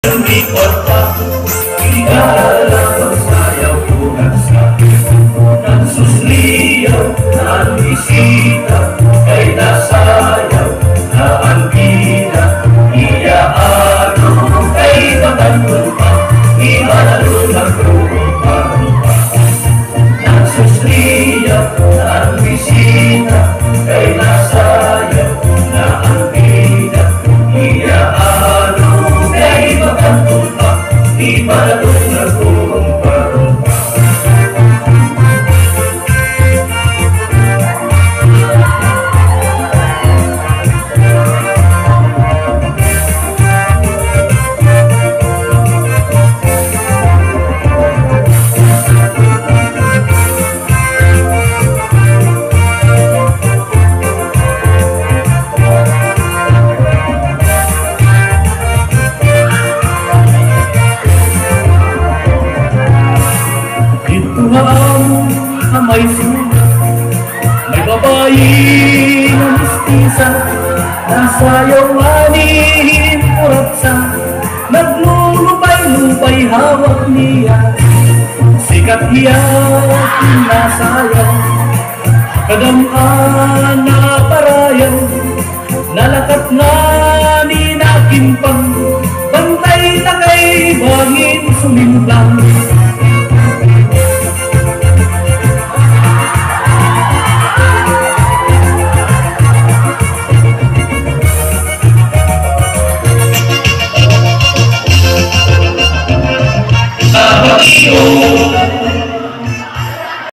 Lumipot pa, higala magsayaw bukas ka. Nagsusliyaw na ang bisita, kay nasayaw na ang bida. Iyaano kay magandun pa, imalalo nagrupa. Nagsusliyaw na ang bisita, kay nasayaw na ang bida. Iyaano kay magandun pa, imalalo nagrupa. May sulat, may babae na mistisa, nasayaw aning puratsa, naglulupay-lupay hawak niya. Sikat iyak nasayaw, kadam-ana